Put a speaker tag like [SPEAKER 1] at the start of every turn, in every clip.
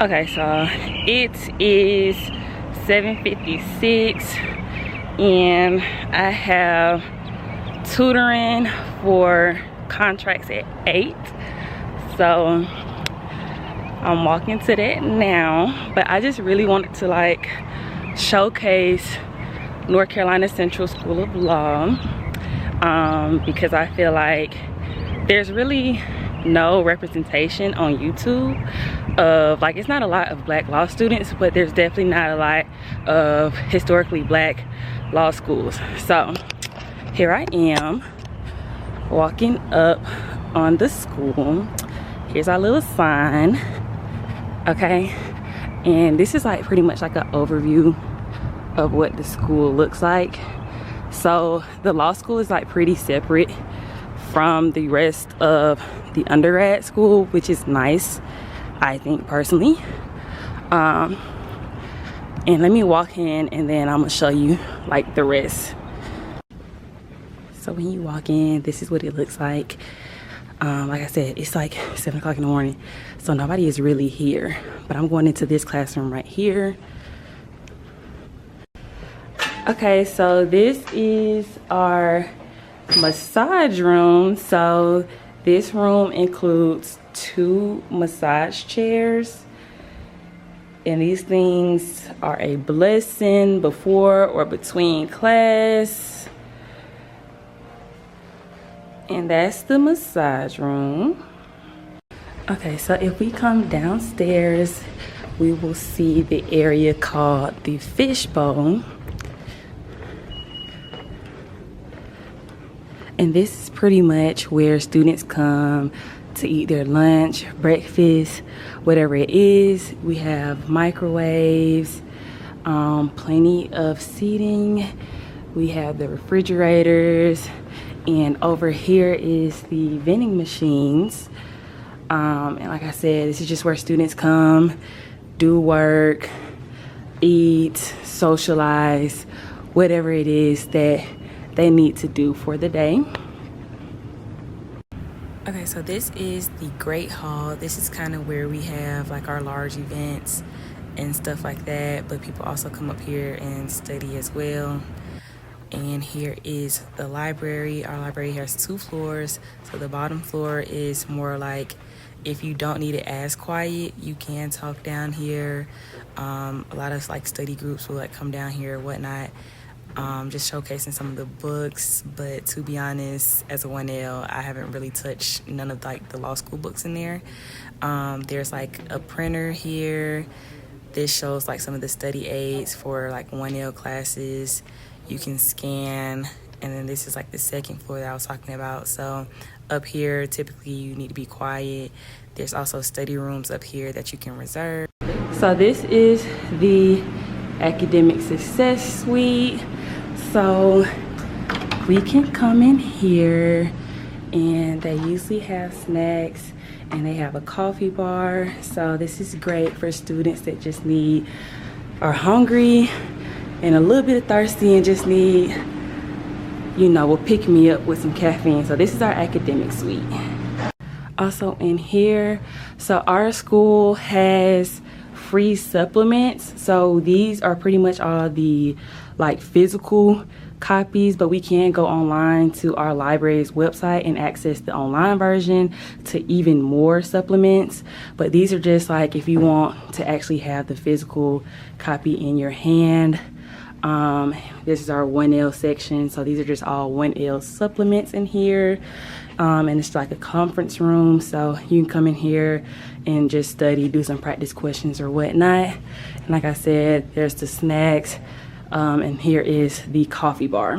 [SPEAKER 1] Okay, so it is 7:56 and I have tutoring for contracts at 8. So I'm walking to that now, but I just really wanted to like showcase North Carolina Central School of Law because I feel like there's really no representation on YouTube of, like, it's not a lot of black law students, but there's definitely not a lot of historically black law schools. So here I am walking up on the school. Here's our little sign, okay, and this is like pretty much like an overview of what the school looks like. So the law school is like pretty separate from the rest of the undergrad school, which is nice, I think, personally. And let me walk in and then I'm gonna show you like the rest. So when you walk in, this is what it looks like. Like I said, it's like 7 o'clock in the morning, so nobody is really here, but I'm going into this classroom right here. Okay, so this is our massage room. So this room includes 2 massage chairs, and these things are a blessing before or between class. And that's the massage room. Okay, so if we come downstairs, we will see the area called the fishbowl. And this is pretty much where students come to eat their lunch, breakfast, whatever it is. We have microwaves, plenty of seating. We have the refrigerators, and over here is the vending machines. And like I said, this is just where students come, do work, eat, socialize, whatever it is that they need to do for the day. Okay, so this is the Great Hall. This is kind of where we have like our large events and stuff like that, but people also come up here and study as well. And here is the library. Our library has 2 floors. So the bottom floor is more like, if you don't need it as quiet, you can talk down here. A lot of like study groups will like come down here or whatnot. Just showcasing some of the books, but to be honest, as a 1L, I haven't really touched none of like the law school books in there. There's like a printer here. This shows like some of the study aids for like 1L classes. You can scan, and then this is like the second floor that I was talking about. So up here, typically you need to be quiet. There's also study rooms up here that you can reserve. So this is the academic success suite. So we can come in here, and they usually have snacks, and they have a coffee bar. So this is great for students that just are hungry and a little bit thirsty and just need, will pick me up with some caffeine. So this is our academic suite. Also in here, so our school has free supplements. So these are pretty much all the like physical copies, but we can go online to our library's website and access the online version to even more supplements. But these are just like if you want to actually have the physical copy in your hand. This is our 1L section, so these are just all 1L supplements in here. And it's like a conference room, so you can come in here and just study, do some practice questions or whatnot. And like I said, there's the snacks, and here is the coffee bar.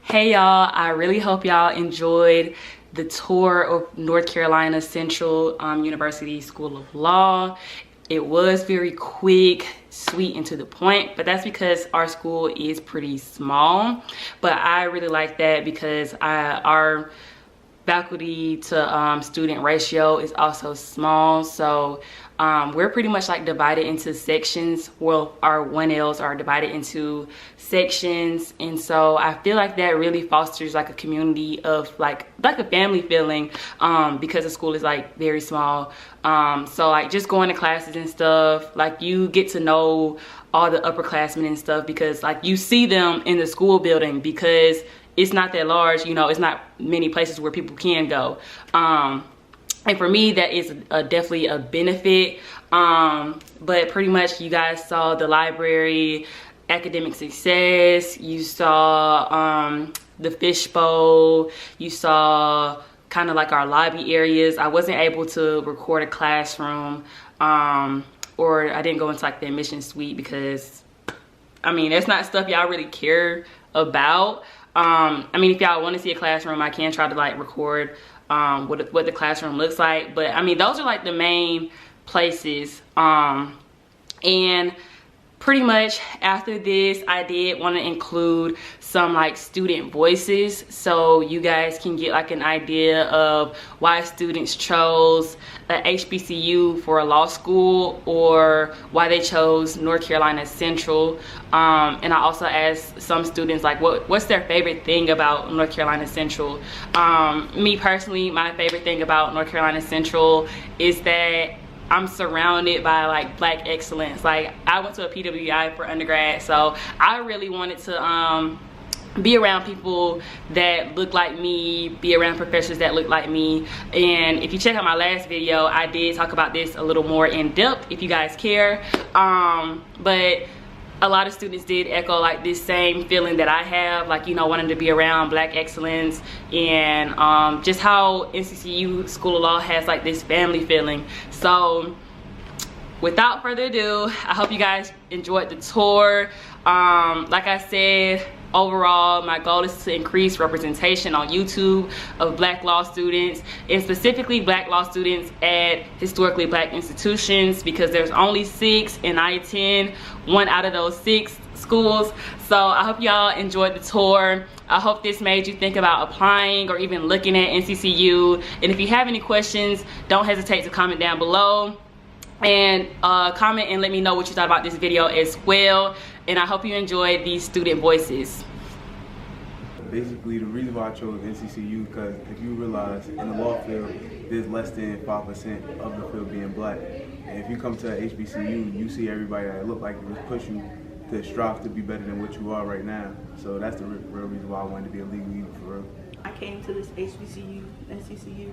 [SPEAKER 1] Hey y'all, I really hope y'all enjoyed the tour of North Carolina Central University School of Law. It was very quick, sweet, and to the point, but that's because our school is pretty small. But I really like that because our faculty to student ratio is also small. So we're pretty much like divided into sections. Well, our 1Ls are divided into sections, and so I feel like that really fosters like a community of like a family feeling, because the school is like very small. So like just going to classes and stuff, like you get to know all the upperclassmen and stuff, because like you see them in the school building, because it's not that large, you know, it's not many places where people can go. And for me, that is definitely a benefit. But pretty much you guys saw the library, academic success, you saw the fishbowl, you saw kind of like our lobby areas. I wasn't able to record a classroom, or I didn't go into like the admission suite, because I mean, that's not stuff y'all really care about. I mean, if y'all want to see a classroom, I can try to like record what the classroom looks like, but I mean, those are like the main places. And pretty much after this, I did want to include some like student voices, so you guys can get like an idea of why students chose a HBCU for a law school, or why they chose North Carolina Central. And I also asked some students like what's their favorite thing about North Carolina Central. Me personally, my favorite thing about North Carolina Central is that I'm surrounded by like Black excellence. Like I went to a PWI for undergrad, so I really wanted to be around people that look like me, be around professors that look like me. And if you check out my last video, I did talk about this a little more in depth if you guys care. But a lot of students did echo like this same feeling that I have, like, you know, wanting to be around Black excellence, and just how NCCU School of Law has like this family feeling. So without further ado, I hope you guys enjoyed the tour. Like I said, overall my goal is to increase representation on YouTube of Black law students, and specifically Black law students at historically Black institutions, because there's only 6 and I attend one out of those 6 schools. So I hope y'all enjoyed the tour. I hope this made you think about applying or even looking at NCCU. And if you have any questions, don't hesitate to comment down below, and comment and let me know what you thought about this video as well. And I hope you enjoyed these student voices.
[SPEAKER 2] Basically, the reason why I chose NCCU, because if you realize in the law field, there's less than 5% of the field being Black. And if you come to HBCU, you see everybody that look like it was pushing to strive to be better than what you are right now. So that's the real reason why I wanted to be a legal leader for real.
[SPEAKER 3] I came to this HBCU, NCCU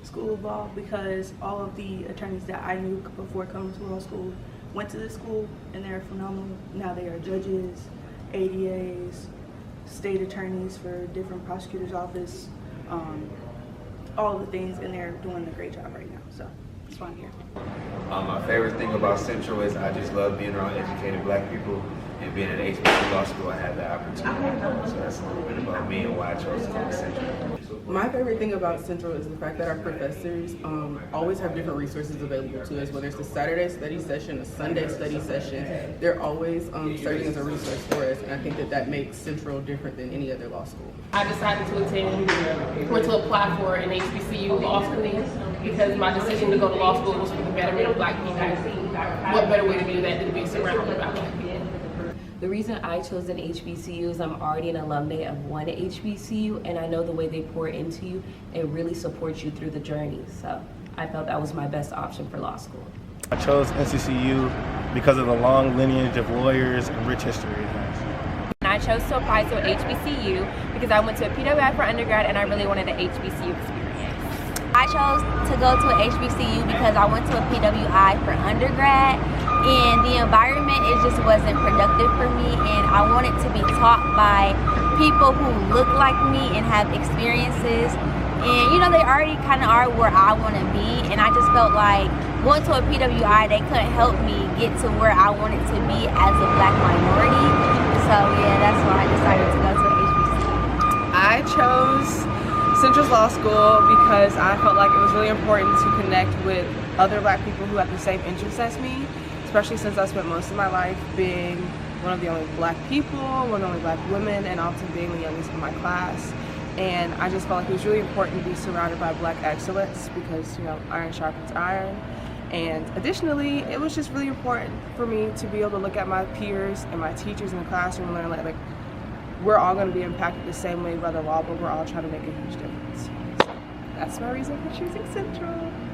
[SPEAKER 3] School of Law, because all of the attorneys that I knew before coming to law school went to this school, and they're phenomenal. Now they are judges, ADAs, state attorneys for different prosecutors' office, all the things, and they're doing a great job right now. So that's why I'm here.
[SPEAKER 4] My favorite thing about Central is I just love being around educated Black people, and being at HBCU Law School, I had that opportunity. So that's a little bit about me and why I chose to come to Central.
[SPEAKER 5] My favorite thing about Central is the fact that our professors always have different resources available to us, whether it's a Saturday study session, a Sunday study session. They're always serving as a resource for us, and I think that makes Central different than any other law school.
[SPEAKER 6] I decided to apply for an HBCU law school because my decision to go to law school was for the betterment of Black people. What better way to do that than to be surrounded by Black people?
[SPEAKER 7] The reason I chose an HBCU is I'm already an alumni of one HBCU, and I know the way they pour into you and really support you through the journey. So I felt that was my best option for law school.
[SPEAKER 8] I chose NCCU because of the long lineage of lawyers and rich history it has.
[SPEAKER 9] I chose to apply to an HBCU because I went to a PWI for undergrad and I really wanted an HBCU experience.
[SPEAKER 10] I chose to go to an HBCU because I went to a PWI for undergrad, and the environment, it just wasn't productive for me, and I wanted to be taught by people who look like me and have experiences, and you know, they already kind of are where I want to be, and I just felt like going to a PWI, they couldn't help me get to where I wanted to be as a Black minority. So yeah, that's why I decided to go to an HBCU.
[SPEAKER 11] I chose Central's Law School because I felt like it was really important to connect with other Black people who have the same interests as me, especially since I spent most of my life being one of the only Black people, one of the only Black women, and often being the youngest in my class. And I just felt like it was really important to be surrounded by Black excellence because, you know, iron sharpens iron. And additionally, it was just really important for me to be able to look at my peers and my teachers in the classroom and learn like we're all going to be impacted the same way by the law, but we're all trying to make a huge difference. So that's my reason for choosing Central.